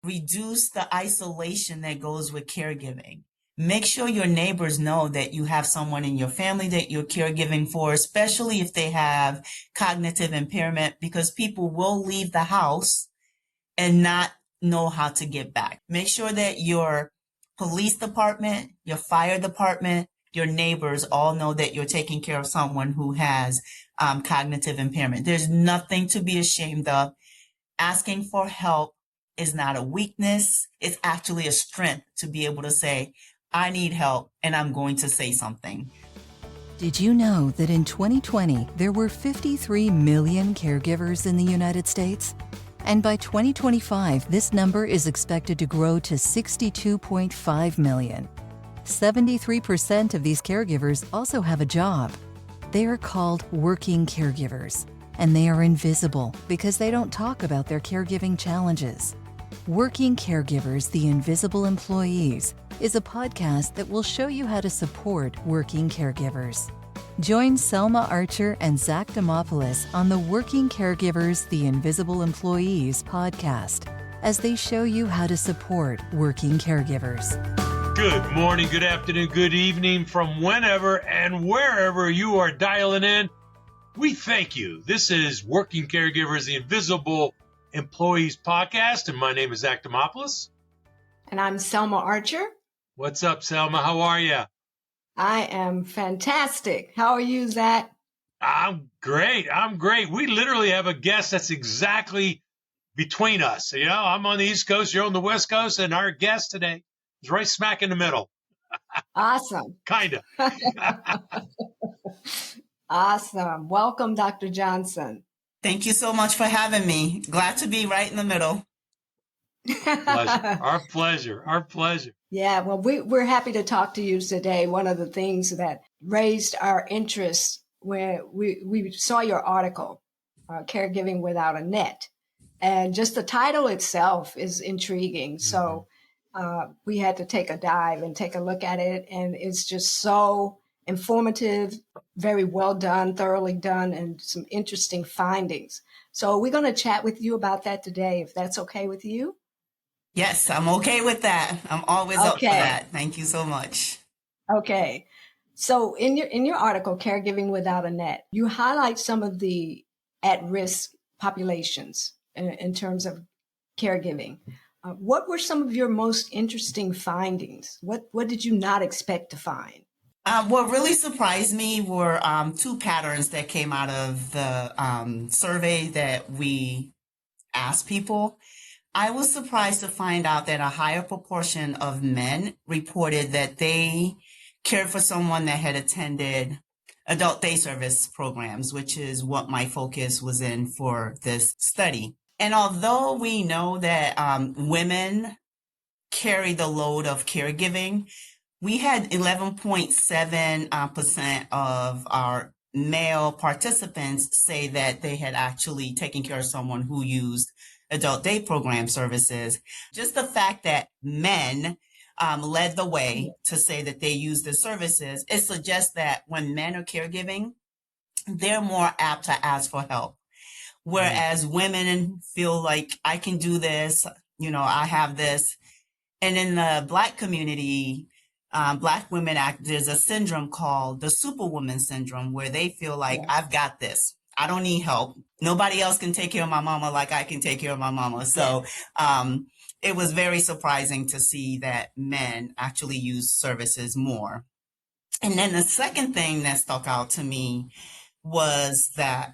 reduce the isolation that goes with caregiving. Make sure your neighbors know that you have someone in your family that you're caregiving for, especially if they have cognitive impairment, because people will leave the house and not know how to get back. Make sure that your police department, your fire department, your neighbors all know that you're taking care of someone who has cognitive impairment. There's nothing to be ashamed of. Asking for help is not a weakness. It's actually a strength to be able to say, I need help, and I'm going to say something. Did you know that in 2020, there were 53 million caregivers in the United States? And by 2025, this number is expected to grow to 62.5 million. 73% of these caregivers also have a job. They are called working caregivers, and they are invisible because they don't talk about their caregiving challenges. Working Caregivers, the Invisible Employees, is a podcast that will show you how to support working caregivers. Join Selma Archer and Zach Demopoulos on the Working Caregivers, the Invisible Employees podcast as they show you how to support working caregivers. Good morning, good afternoon, good evening from whenever and wherever you are dialing in. We thank you. This is Working Caregivers, the Invisible Employees podcast, and my name is Zach Demopoulos. And I'm Selma Archer. What's up, Selma? How are you? I am fantastic. How are you, Zach? I'm great. We literally have a guest that's exactly between us. You know, I'm on the East Coast, you're on the West Coast, and our guest today is right smack in the middle. Awesome. Kind of. Awesome. Welcome, Dr. Johnson. Thank you so much for having me. Glad to be right in the middle. Our pleasure. Yeah, well, we're happy to talk to you today. One of the things that raised our interest when we saw your article, Caregiving Without a Net. And just the title itself is intriguing. So we had to take a dive and take a look at it. And it's just so informative, very well done, thoroughly done, and some interesting findings. So we're going to chat with you about that today, if that's okay with you. Yes, I'm okay with that. I'm always up for that. Thank you so much. Okay. So in your article, Caregiving Without a Net, you highlight some of the at-risk populations in terms of caregiving. What were some of your most interesting findings? What did you not expect to find? What really surprised me were two patterns that came out of the survey that we asked people. I was surprised to find out that a higher proportion of men reported that they cared for someone that had attended adult day service programs, which is what my focus was in for this study. And although we know that women carry the load of caregiving, we had 11.7% of our male participants say that they had actually taken care of someone who used adult day program services. Just the fact that men led the way to say that they use the services, it suggests that when men are caregiving, they're more apt to ask for help. Whereas women feel like, I can do this, you know, I have this. And in the Black community, Black women there's a syndrome called the Superwoman syndrome, where they feel like, I've got this. I don't need help. Nobody else can take care of my mama like I can take care of my mama. So it was very surprising to see that men actually use services more. And then the second thing that stuck out to me was that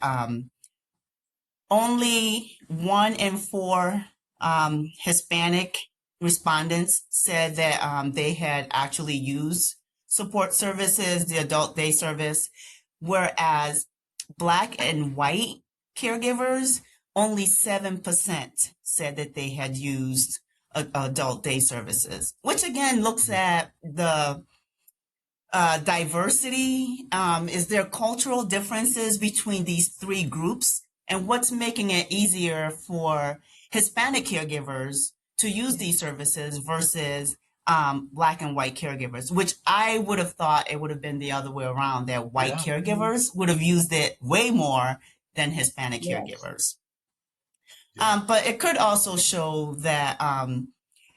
only 1 in 4 Hispanic respondents said that they had actually used support services, the adult day service, whereas Black and white caregivers, only 7% said that they had used adult day services, which again looks at the diversity. Is there cultural differences between these three groups? And what's making it easier for Hispanic caregivers to use these services versus Black and white caregivers, which I would have thought it would have been the other way around, that white caregivers would have used it way more than Hispanic caregivers. But it could also show that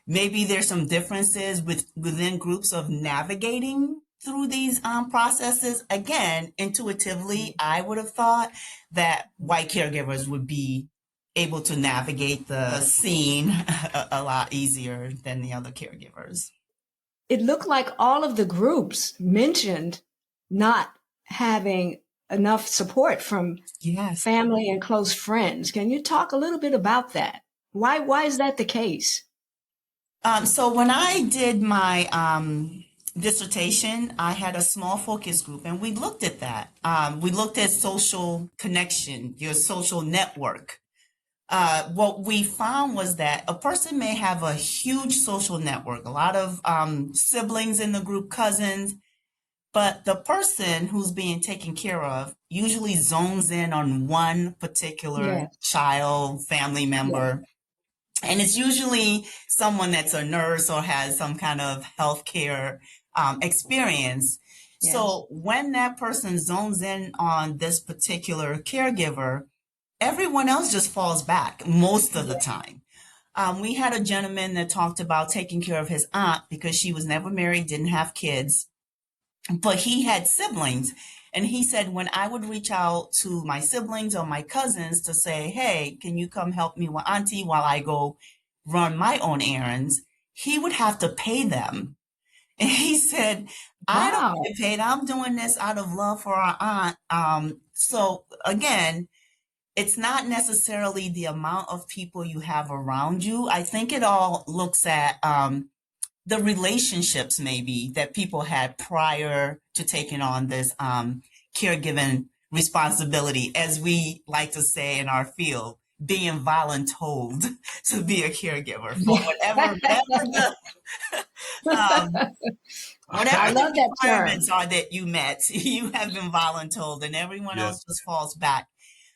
maybe there's some differences within groups of navigating through these processes. Again, intuitively, I would have thought that white caregivers would be able to navigate the scene a lot easier than the other caregivers. It looked like all of the groups mentioned not having enough support from Yes. family and close friends. Can you talk a little bit about that? Why is that the case? So when I did my dissertation, I had a small focus group, and we looked at that. We looked at social connection, your social network. What we found was that a person may have a huge social network, a lot of siblings in the group, cousins, but the person who's being taken care of usually zones in on one particular child, family member. And it's usually someone that's a nurse or has some kind of healthcare experience. Yes. So when that person zones in on this particular caregiver, everyone else just falls back most of the time. We had a gentleman that talked about taking care of his aunt because she was never married, didn't have kids, but he had siblings. And he said, when I would reach out to my siblings or my cousins to say, hey, can you come help me with auntie while I go run my own errands, he would have to pay them. And he said, I don't get paid. I'm doing this out of love for our aunt. So again, it's not necessarily the amount of people you have around you. I think it all looks at the relationships maybe that people had prior to taking on this caregiving responsibility, as we like to say in our field, being voluntold to be a caregiver for whatever the requirements are that you met. You have been voluntold, and everyone else just falls back.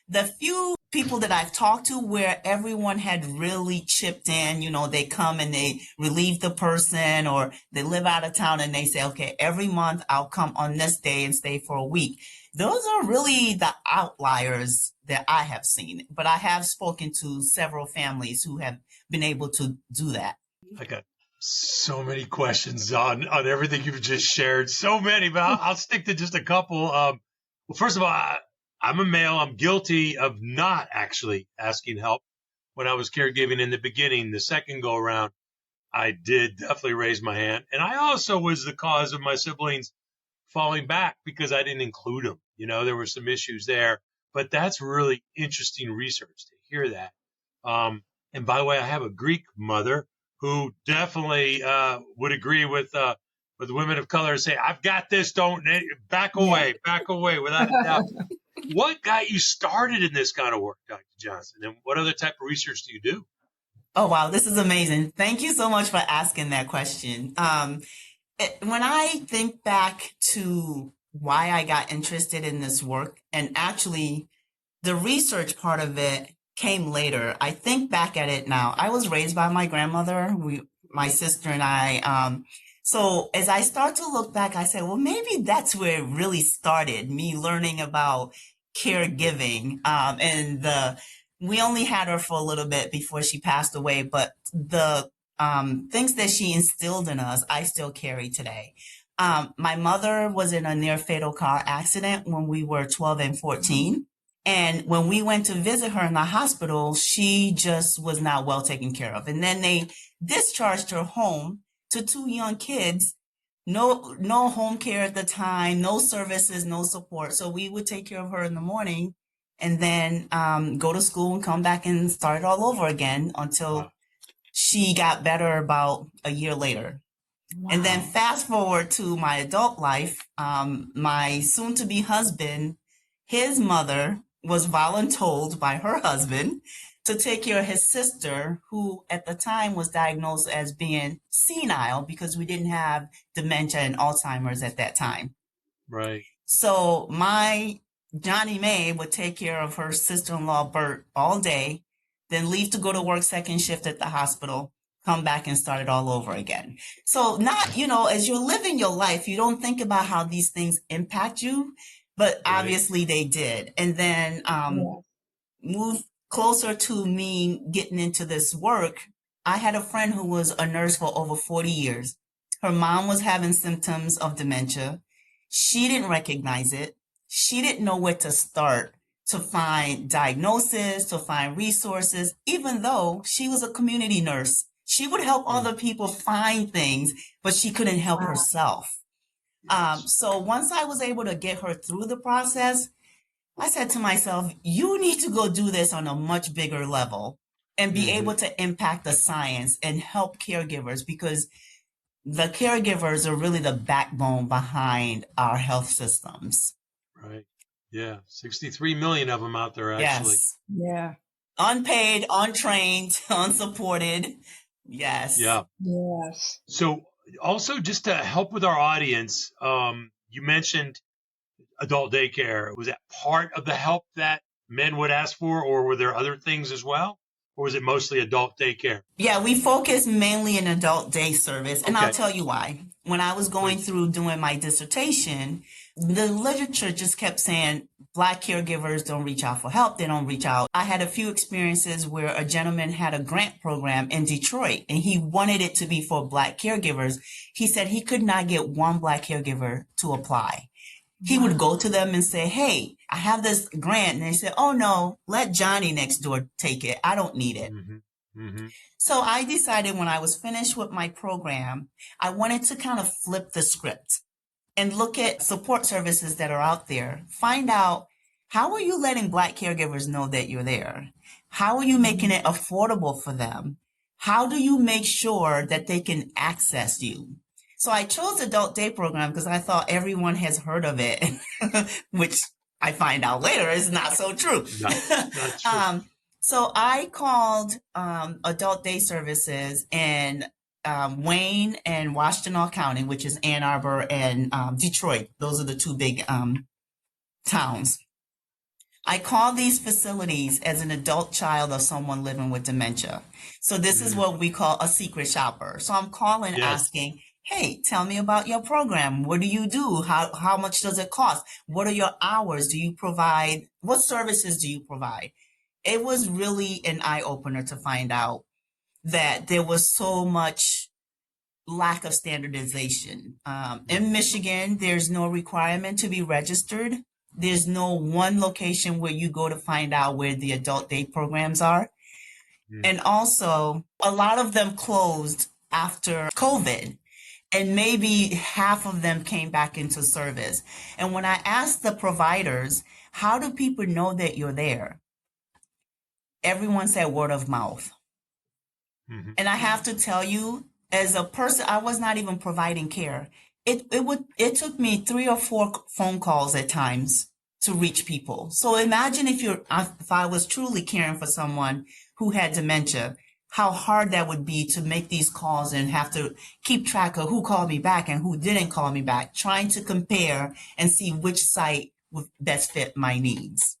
The few people that I've talked to where everyone had really chipped in, they come and they relieve the person, or they live out of town and they say, okay, every month I'll come on this day and stay for a week. Those are really the outliers that I have seen, but I have spoken to several families who have been able to do that. I got so many questions on everything you've just shared. So many, but I'll stick to just a couple. Well, first of all, I'm a male. I'm guilty of not actually asking help when I was caregiving in the beginning. The second go around, I did definitely raise my hand. And I also was the cause of my siblings falling back because I didn't include them. There were some issues there, but that's really interesting research to hear that. And by the way, I have a Greek mother who definitely would agree with women of color and say, I've got this, don't back away, without a doubt. What got you started in this kind of work, Dr. Johnson? And what other type of research do you do? Oh, wow. This is amazing. Thank you so much for asking that question. When I think back to why I got interested in this work, and actually the research part of it came later. I think back at it now. I was raised by my grandmother, my sister and I. So as I start to look back, I said, well, maybe that's where it really started, me learning about caregiving. And we only had her for a little bit before she passed away, but the things that she instilled in us, I still carry today. My mother was in a near fatal car accident when we were 12 and 14. And when we went to visit her in the hospital, she just was not well taken care of. And then they discharged her home to two young kids, no home care at the time, no services, no support. So we would take care of her in the morning and then go to school and come back and start all over again until she got better about a year later. Wow. And then fast forward to my adult life, my soon-to-be husband, his mother was voluntold by her husband to take care of his sister, who at the time was diagnosed as being senile because we didn't have dementia and Alzheimer's at that time. Right. So my Johnny Mae would take care of her sister-in-law, Bert, all day, then leave to go to work second shift at the hospital, come back and start it all over again. So not, as you're living your life, you don't think about how these things impact you, but obviously they did. And then moved closer to me getting into this work, I had a friend who was a nurse for over 40 years. Her mom was having symptoms of dementia. She didn't recognize it. She didn't know where to start to find diagnosis, to find resources, even though she was a community nurse. She would help other people find things, but she couldn't help herself. So once I was able to get her through the process, I said to myself, you need to go do this on a much bigger level and be able to impact the science and help caregivers, because the caregivers are really the backbone behind our health systems. Right. Yeah. 63 million of them out there, actually. Yes. Yeah. Unpaid, untrained, unsupported. Yes. Yeah. Yes. So also, just to help with our audience, you mentioned adult daycare. Was that part of the help that men would ask for, or were there other things as well? Or was it mostly adult daycare? Yeah, we focus mainly in adult day service. And Okay. I'll tell you why. When I was going through doing my dissertation, the literature just kept saying Black caregivers don't reach out for help. They don't reach out. I had a few experiences where a gentleman had a grant program in Detroit and he wanted it to be for Black caregivers. He said he could not get one Black caregiver to apply. He would go to them and say, hey, I have this grant. And they said, oh, no, let Johnny next door take it. I don't need it. So I decided when I was finished with my program, I wanted to kind of flip the script and look at support services that are out there. Find out, how are you letting Black caregivers know that you're there? How are you making it affordable for them? How do you make sure that they can access you? So I chose adult day program because I thought everyone has heard of it, which I find out later is not so true. Not true. So I called adult day services in Wayne and Washtenaw County, which is Ann Arbor and Detroit. Those are the two big towns. I call these facilities as an adult child of someone living with dementia. So this is what we call a secret shopper. So I'm calling asking, hey, tell me about your program. What do you do? How much does it cost? What are your hours? Do you provide? What services do you provide? It was really an eye-opener to find out that there was so much lack of standardization. In Michigan, there's no requirement to be registered. There's no one location where you go to find out where the adult day programs are. And also, a lot of them closed after COVID. And maybe half of them came back into service. And when I asked the providers, how do people know that you're there? Everyone said word of mouth. And I have to tell you, as a person, I was not even providing care. It took me 3 or 4 phone calls at times to reach people. So imagine if I was truly caring for someone who had dementia, how hard that would be to make these calls and have to keep track of who called me back and who didn't call me back, trying to compare and see which site would best fit my needs.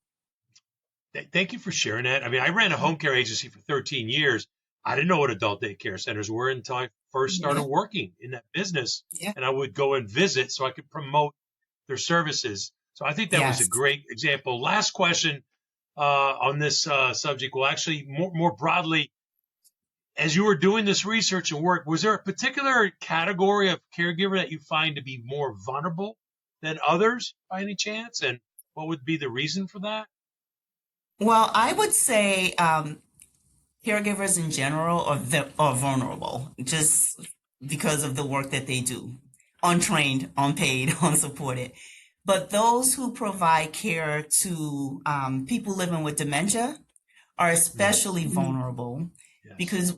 Thank you for sharing that. I mean, I ran a home care agency for 13 years. I didn't know what adult daycare centers were until I first started working in that business. And I would go and visit so I could promote their services. So I think that was a great example. Last question on this subject. Well, actually, more broadly, as you were doing this research and work, was there a particular category of caregiver that you find to be more vulnerable than others by any chance? And what would be the reason for that? Well, I would say caregivers in general are vulnerable just because of the work that they do. Untrained, unpaid, unsupported. But those who provide care to people living with dementia are especially vulnerable because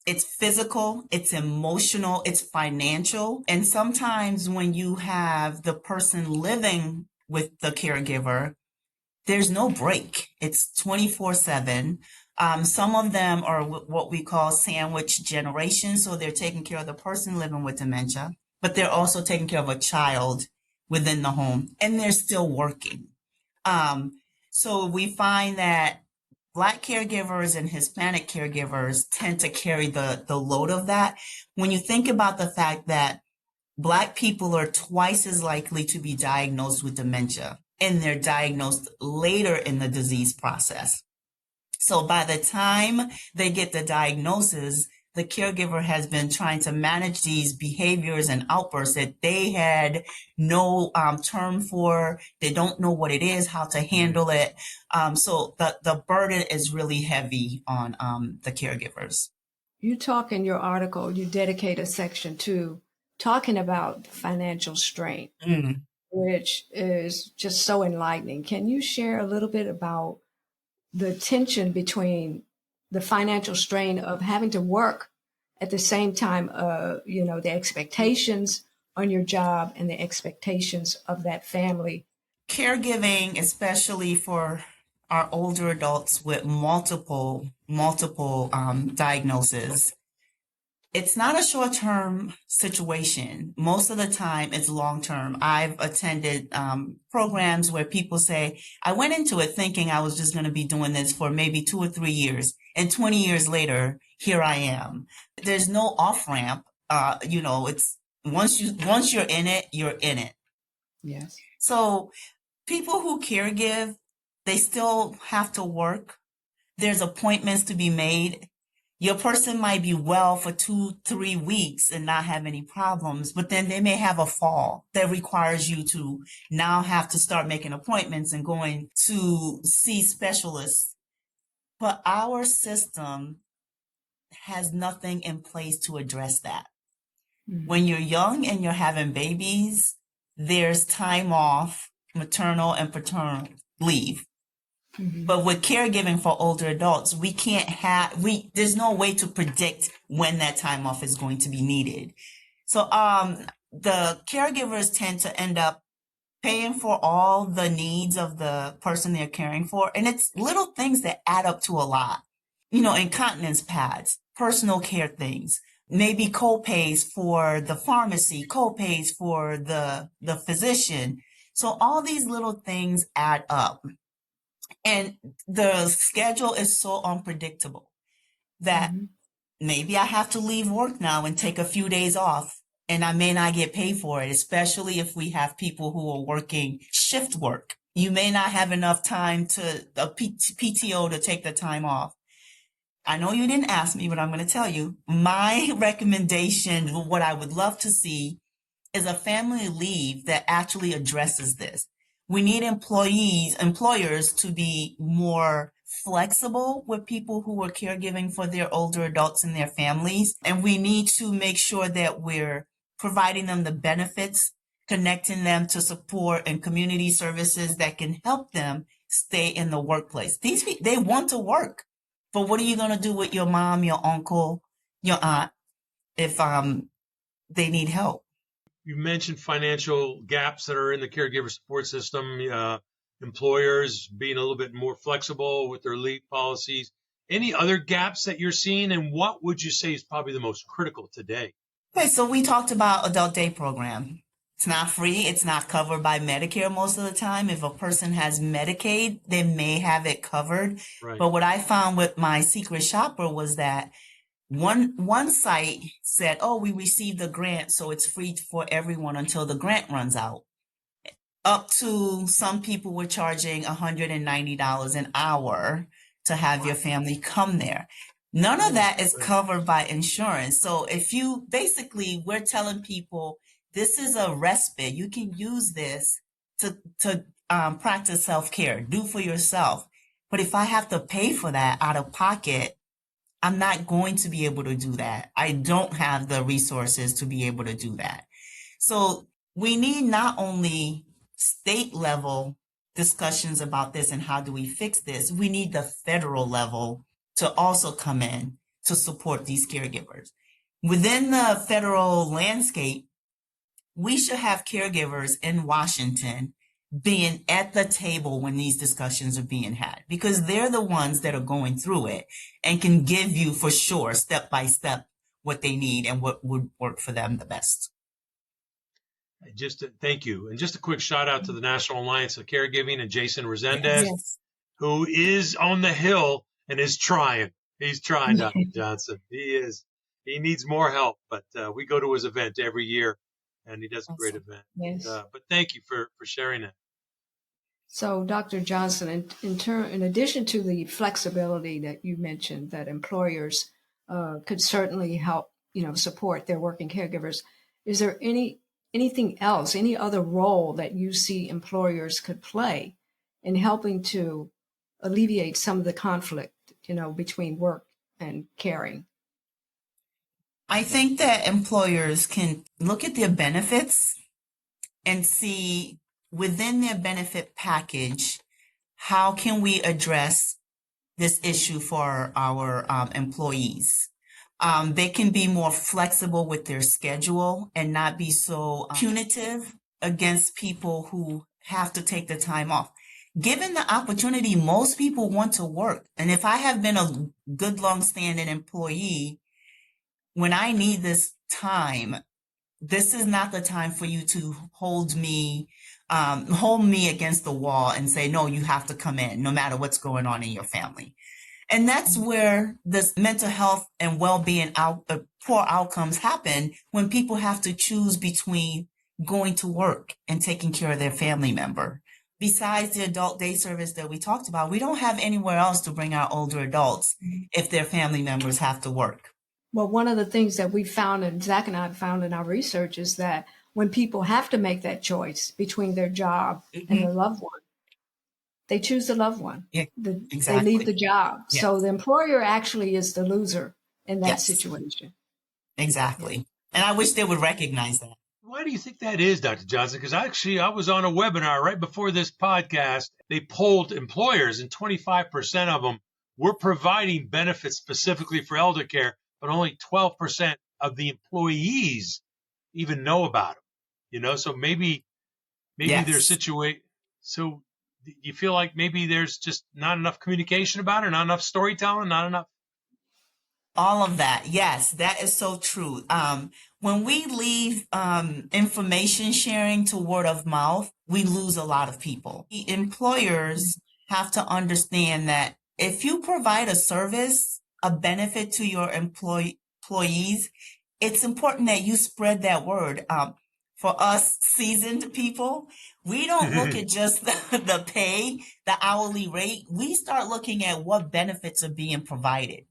it's physical, it's emotional, it's financial. And sometimes when you have the person living with the caregiver, there's no break. It's 24/7. Some of them are what we call sandwich generation. So they're taking care of the person living with dementia, but they're also taking care of a child within the home, and they're still working. So we find that Black caregivers and Hispanic caregivers tend to carry the load of that. When you think about the fact that Black people are twice as likely to be diagnosed with dementia and they're diagnosed later in the disease process. So by the time they get the diagnosis, the caregiver has been trying to manage these behaviors and outbursts that they had no term for. They don't know what it is, how to handle it. So the burden is really heavy on the caregivers. You talk in your article, you dedicate a section to talking about financial strain, which is just so enlightening. Can you share a little bit about the tension between the financial strain of having to work at the same time, the expectations on your job and the expectations of that family? Caregiving, especially for our older adults with multiple diagnoses, it's not a short-term situation. Most of the time, it's long-term. I've attended programs where people say, I went into it thinking I was just going to be doing this for maybe 2 or 3 years. And 20 years later, here I am. There's no off-ramp. It's once you're in it, you're in it. Yes. So people who caregive, they still have to work. There's appointments to be made. Your person might be well for 2-3 weeks and not have any problems, but then they may have a fall that requires you to now have to start making appointments and going to see specialists. But our system has nothing in place to address that. Mm-hmm. When you're young and you're having babies, there's time off, maternal and paternal leave. Mm-hmm. But with caregiving for older adults, there's no way to predict when that time off is going to be needed. So the caregivers tend to end up paying for all the needs of the person they're caring for. And it's little things that add up to a lot. Incontinence pads, personal care things, maybe co-pays for the pharmacy, co-pays for the physician. So all these little things add up. And the schedule is so unpredictable that maybe I have to leave work now and take a few days off, and I may not get paid for it, especially if we have people who are working shift work. You may not have enough time PTO to take the time off. I know you didn't ask me, but I'm going to tell you my recommendation, what I would love to see is a family leave that actually addresses this. We need employers to be more flexible with people who are caregiving for their older adults and their families. And we need to make sure that we're providing them the benefits, connecting them to support and community services that can help them stay in the workplace. These people, they want to work, but what are you going to do with your mom, your uncle, your aunt, if they need help? You mentioned financial gaps that are in the caregiver support system, employers being a little bit more flexible with their leave policies. Any other gaps that you're seeing, and what would you say is probably the most critical today? Okay, so we talked about adult day program. It's not free. It's not covered by Medicare most of the time. If a person has Medicaid, they may have it covered. Right. But what I found with my secret shopper was that one site said, oh, we received a grant, so it's free for everyone until the grant runs out. Up to some people were charging $190 an hour to have your family come there. None of that is covered by insurance. So we're telling people this is a respite. You can use this to practice self-care, do for yourself. But if I have to pay for that out of pocket, I'm not going to be able to do that. I don't have the resources to be able to do that. So we need not only state level discussions about this and how do we fix this, we need the federal level to also come in to support these caregivers. Within the federal landscape, we should have caregivers in Washington being at the table when these discussions are being had, because they're the ones that are going through it and can give you for sure, step by step, what they need and what would work for them the best. Thank you. And just a quick shout out to the National Alliance of Caregiving and Jason Resendez, who is on the Hill and is trying. He's trying, Dr. Johnson. He is. He needs more help, but we go to his event every year, and he does a great event. Yes. But thank you for sharing it. So, Dr. Johnson, in addition to the flexibility that you mentioned, that employers could certainly help, support their working caregivers, is there anything else, any other role that you see employers could play in helping to alleviate some of the conflict, between work and caring? I think that employers can look at their benefits and see within their benefit package, how can we address this issue for our employees? They can be more flexible with their schedule and not be so punitive against people who have to take the time off. Given the opportunity, most people want to work. And if I have been a good long-standing employee, when I need this time, this is not the time for you to hold me against the wall and say, no, you have to come in no matter what's going on in your family. And that's where this mental health and well-being poor outcomes happen, when people have to choose between going to work and taking care of their family member. Besides the adult day service that we talked about, we don't have anywhere else to bring our older adults if their family members have to work. Well, one of the things that we found, and Zach and I found in our research, is that when people have to make that choice between their job and their loved one, they choose the loved one. Yeah, They exactly. leave the job. Yeah. So the employer actually is the loser in that Yes. situation. Exactly. And I wish they would recognize that. Why do you think that is, Dr. Johnson? Because I was on a webinar right before this podcast. They polled employers, and 25% of them were providing benefits specifically for elder care, but only 12% of the employees even know about them. So maybe Yes. they're situated. So you feel like maybe there's just not enough communication about it, not enough storytelling, not enough. All of that. Yes, that is so true. When we leave information sharing to word of mouth, we lose a lot of people. The employers have to understand that if you provide a service, a benefit to your employees, it's important that you spread that word. For us seasoned people, we don't look at just the pay, the hourly rate. We start looking at what benefits are being provided.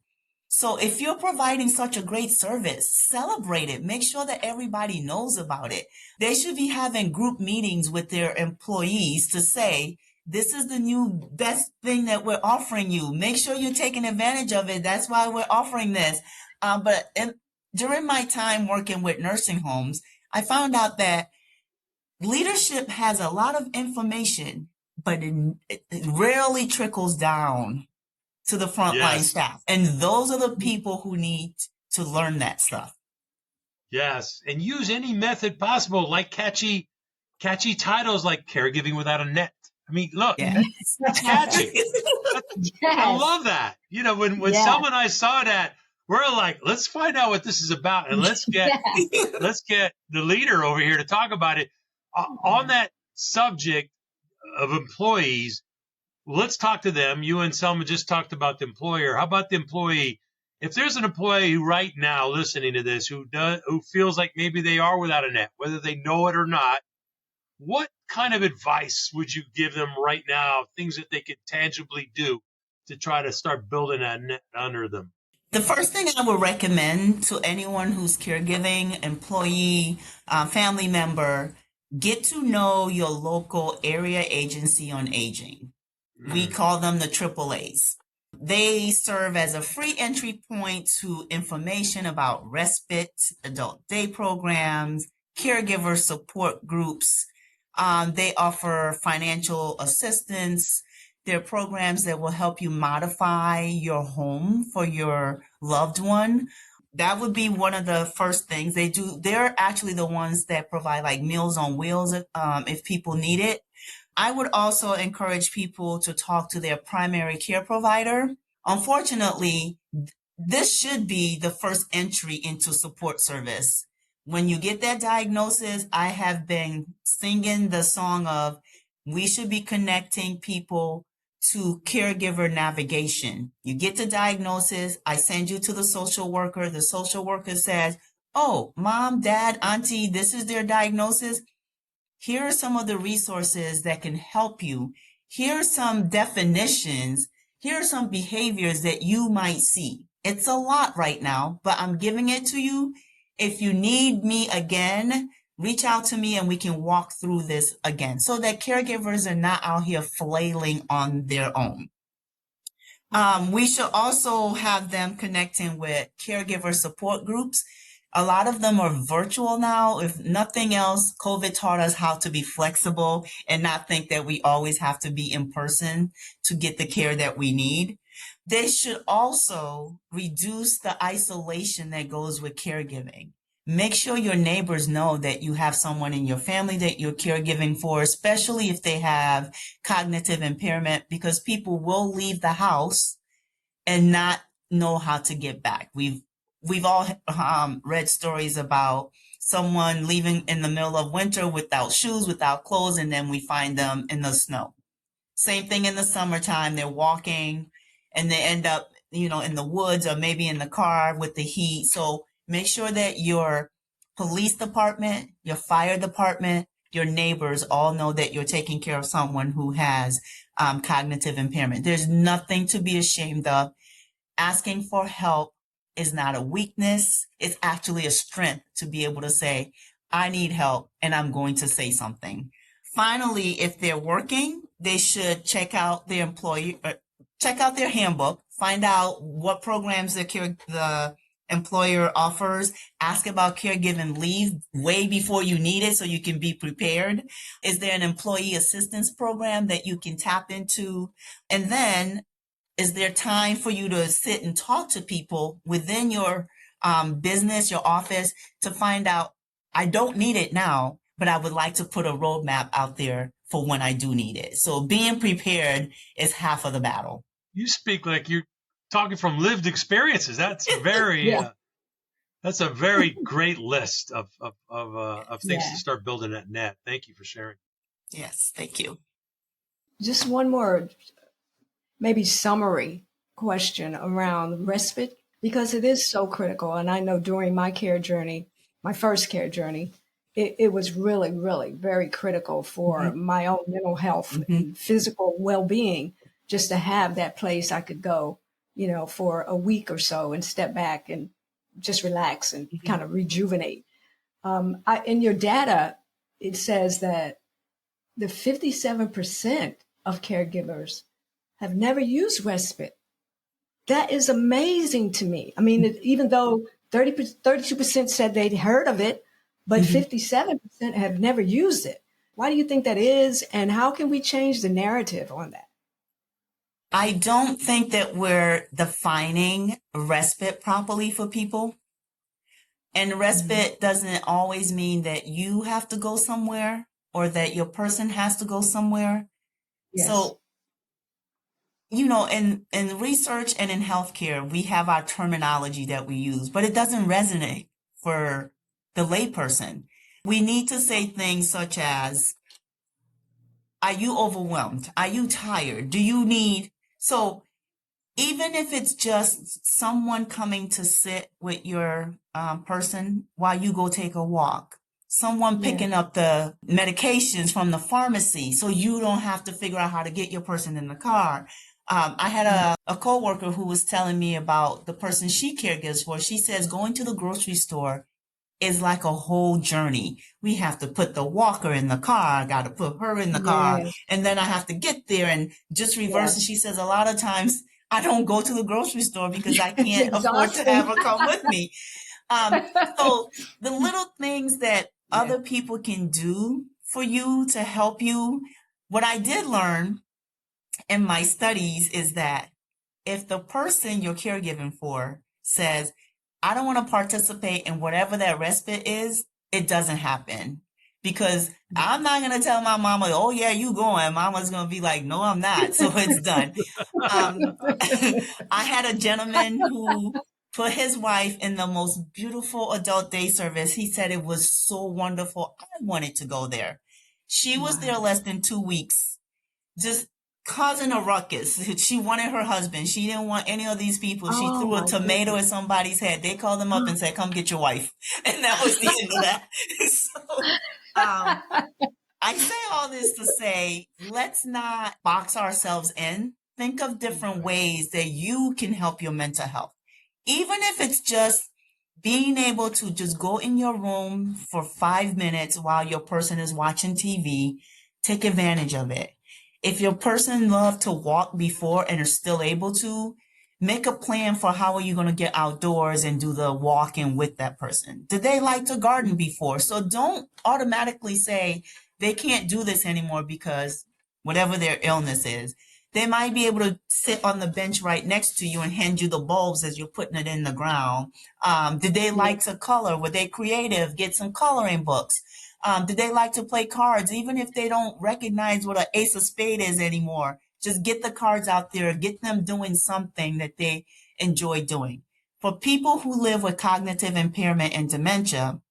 So if you're providing such a great service, celebrate it. Make sure that everybody knows about it. They should be having group meetings with their employees to say, this is the new best thing that we're offering you. Make sure you're taking advantage of it. That's why we're offering this. During my time working with nursing homes, I found out that leadership has a lot of information, but it rarely trickles down to the frontline staff. And those are the people who need to learn that stuff. Yes. And use any method possible, like catchy titles like Caregiving Without a Net. I mean, look, it's catchy. I love that. When Selma and I saw that, we're like, let's find out what this is about, and let's get the leader over here to talk about it. On that subject of employees, let's talk to them. You and Selma just talked about the employer. How about the employee? If there's an employee who right now listening to this who feels like maybe they are without a net, whether they know it or not, what kind of advice would you give them right now, things that they could tangibly do to try to start building that net under them? The first thing I would recommend to anyone who's caregiving, employee, family member, get to know your local area agency on aging. We call them the AAAs. They serve as a free entry point to information about respite, adult day programs, caregiver support groups. They offer financial assistance. There are programs that will help you modify your home for your loved one. That would be one of the first things they do. They're actually the ones that provide like Meals on Wheels if people need it. I would also encourage people to talk to their primary care provider. Unfortunately, this should be the first entry into support service. When you get that diagnosis, I have been singing the song of, we should be connecting people to caregiver navigation. You get the diagnosis, I send you to the social worker. The social worker says, oh, mom, dad, auntie, this is their diagnosis. Here are some of the resources that can help you here are some definitions. Here are some behaviors that you might see. It's a lot right now, but I'm giving it to you. If you need me again, reach out to me and we can walk through this again so that caregivers are not out here flailing on their own. We should also have them connecting with caregiver support groups. A lot of them are virtual now. If nothing else, COVID taught us how to be flexible and not think that we always have to be in person to get the care that we need. They should also reduce the isolation that goes with caregiving. Make sure your neighbors know that you have someone in your family that you're caregiving for, especially if they have cognitive impairment, because people will leave the house and not know how to get back. We've all read stories about someone leaving in the middle of winter without shoes, without clothes, and then we find them in the snow. Same thing in the summertime. They're walking and they end up, in the woods or maybe in the car with the heat. So make sure that your police department, your fire department, your neighbors all know that you're taking care of someone who has cognitive impairment. There's nothing to be ashamed of. Asking for help is not a weakness. It's actually a strength to be able to say, I need help and I'm going to say something. Finally, if they're working, they should check out their handbook, find out what programs the employer offers, ask about caregiving leave way before you need it so you can be prepared. Is there an employee assistance program that you can tap into? And then is there time for you to sit and talk to people within your business, your office, to find out, I don't need it now, but I would like to put a roadmap out there for when I do need it. So being prepared is half of the battle. You speak like you're talking from lived experiences. That's very, that's a very great list of things to start building that net. Thank you for sharing. Yes, thank you. Just one more, maybe summary question around respite, because it is so critical. And I know during my care journey, my first care journey, it was really, really very critical for my own mental health and physical well-being, just to have that place I could go, for a week or so and step back and just relax and kind of rejuvenate. In your data, it says that the 57% of caregivers have never used respite. That is amazing to me. I mean, even though 32% said they'd heard of it, but 57% have never used it. Why do you think that is? And how can we change the narrative on that? I don't think that we're defining respite properly for people. And respite doesn't always mean that you have to go somewhere or that your person has to go somewhere. Yes. So, in research and in healthcare, we have our terminology that we use, but it doesn't resonate for the layperson. We need to say things such as, are you overwhelmed? Are you tired? Do you need... So even if it's just someone coming to sit with your person while you go take a walk, someone picking up the medications from the pharmacy so you don't have to figure out how to get your person in the car. I had a coworker who was telling me about the person she caregives for. She says going to the grocery store is like a whole journey. We have to put the walker in the car. I got to put her in the car. And then I have to get there and just reverse. And she says a lot of times I don't go to the grocery store because I can't afford to have her come with me. So the little things that other people can do for you to help you. What I did learn in my studies is that if the person you're caregiving for says, I don't want to participate in whatever that respite is, it doesn't happen. Because I'm not going to tell my mama, oh, yeah, you going. Mama's going to be like, no, I'm not. So it's done. I had a gentleman who put his wife in the most beautiful adult day service. He said it was so wonderful. I wanted to go there. She was there less than 2 weeks, just causing a ruckus. She wanted her husband. She didn't want any of these people. She threw a tomato at somebody's head. They called them up and said, come get your wife. And that was the end of that. So, I I say all this to say, let's not box ourselves in. Think of different ways that you can help your mental health. Even if it's just being able to just go in your room for 5 minutes while your person is watching TV, take advantage of it. If your person loved to walk before and are still able to, make a plan for how are you going to get outdoors and do the walking with that person. Did they like to garden before? So don't automatically say they can't do this anymore because whatever their illness is. They might be able to sit on the bench right next to you and hand you the bulbs as you're putting it in the ground. Did they like to color? Were they creative? Get some coloring books. Did they like to play cards? Even if they don't recognize what an ace of spade is anymore, just get the cards out there, get them doing something that they enjoy doing. For people who live with cognitive impairment and dementia,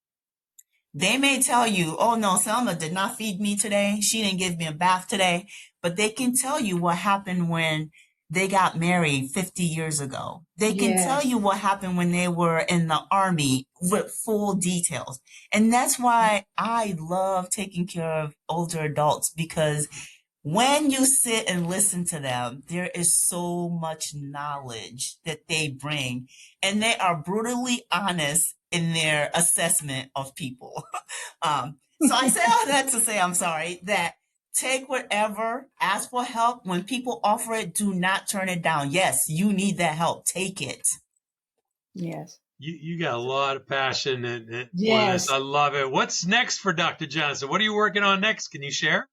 they may tell you, oh no, Selma did not feed me today. She didn't give me a bath today. But they can tell you what happened when they got married 50 years ago. They can tell you what happened when they were in the army with full details. And that's why I love taking care of older adults, because when you sit and listen to them, there is so much knowledge that they bring, and they are brutally honest in their assessment of people. So I say all that to say, I'm sorry, that take whatever, ask for help. When people offer it, do not turn it down. Yes, you need that help. Take it. Yes. You got a lot of passion for Yes. this. I love it. What's next for Dr. Johnson? What are you working on next? Can you share?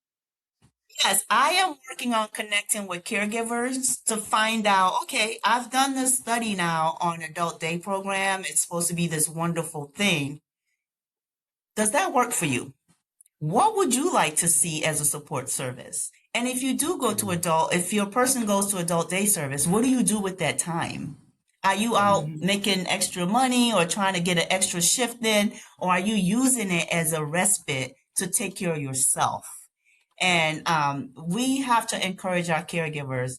Yes, I am working on connecting with caregivers to find out, okay, I've done this study now on adult day program. It's supposed to be this wonderful thing. Does that work for you? What would you like to see as a support service? And if you do go to if your person goes to adult day service, what do you do with that time? Are you out making extra money or trying to get an extra shift in? Or are you using it as a respite to take care of yourself? And we have to encourage our caregivers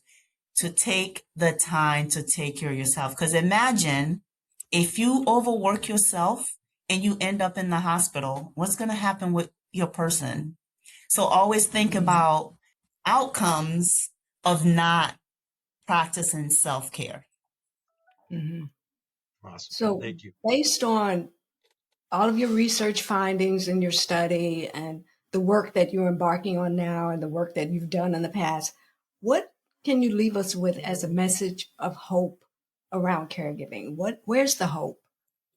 to take the time to take care of yourself. Because imagine if you overwork yourself and you end up in the hospital, what's going to happen with your person? So always think about outcomes of not practicing self-care. Awesome. So Thank you. based on all of your research findings and your study and the work that you're embarking on now and the work that you've done in the past, what can you leave us with as a message of hope around caregiving? Where's the hope?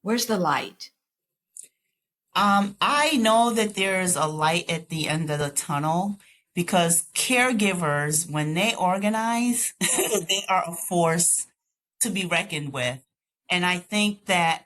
Where's the light? I know that there's a light at the end of the tunnel, because caregivers, when they organize, they are a force to be reckoned with. And I think that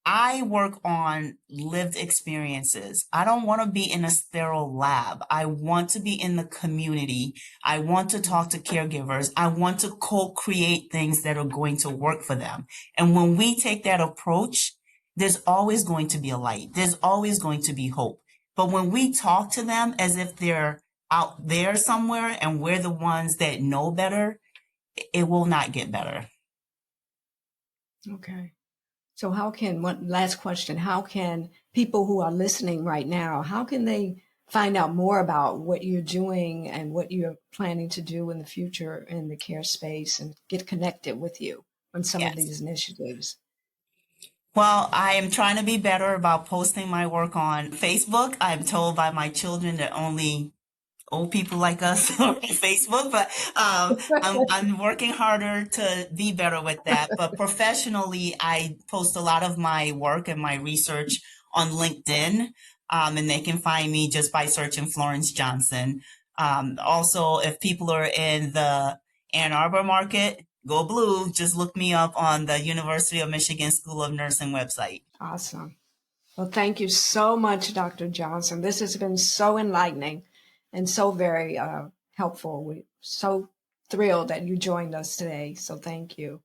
I work on lived experiences. I don't want to be in a sterile lab. I want to be in the community. I want to talk to caregivers. I want to co-create things that are going to work for them. And when we take that approach, there's always going to be a light. There's always going to be hope. But when we talk to them as if they're out there somewhere and we're the ones that know better, it will not get better. Okay. So one last question, how can people who are listening right now, how can they find out more about what you're doing and what you're planning to do in the future in the care space and get connected with you on some of these initiatives? Well, I am trying to be better about posting my work on Facebook. I'm told by my children that only old people like us on Facebook, but I'm working harder to be better with that. But professionally, I post a lot of my work and my research on LinkedIn, and they can find me just by searching Florence Johnson. Also, if people are in the Ann Arbor market, go blue, just look me up on the University of Michigan School of Nursing website. Awesome. Well, thank you so much, Dr. Johnson. This has been so enlightening and so very helpful. We're so thrilled that you joined us today. So thank you.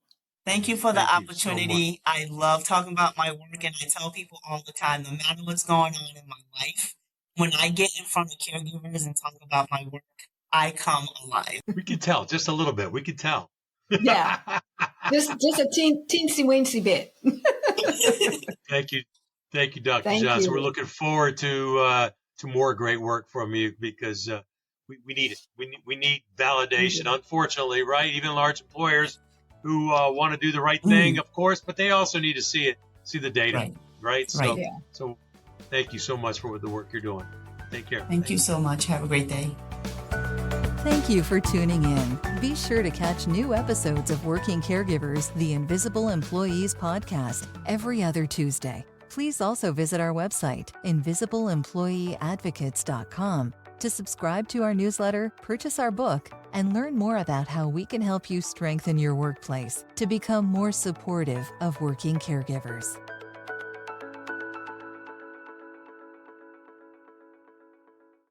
Thank you for the opportunity. So I love talking about my work, and I tell people all the time, no matter what's going on in my life, when I get in front of caregivers and talk about my work, I come alive. we could tell just a little bit. We could tell. Yeah. just a teensy weensy bit. Thank you. Thank you, Dr. Thank Johnson. you. We're looking forward to to more great work from you, because we need it. We need validation, unfortunately, right? Even large employers who want to do the right thing, of course, but they also need to see the data, right? So, Right. so thank you so much for the work you're doing. Take care. Thank you so much. Have a great day. Thank you for tuning in. Be sure to catch new episodes of Working Caregivers, the Invisible Employees podcast, every other Tuesday. Please also visit our website, invisibleemployeeadvocates.com, to subscribe to our newsletter, purchase our book, and learn more about how we can help you strengthen your workplace to become more supportive of working caregivers.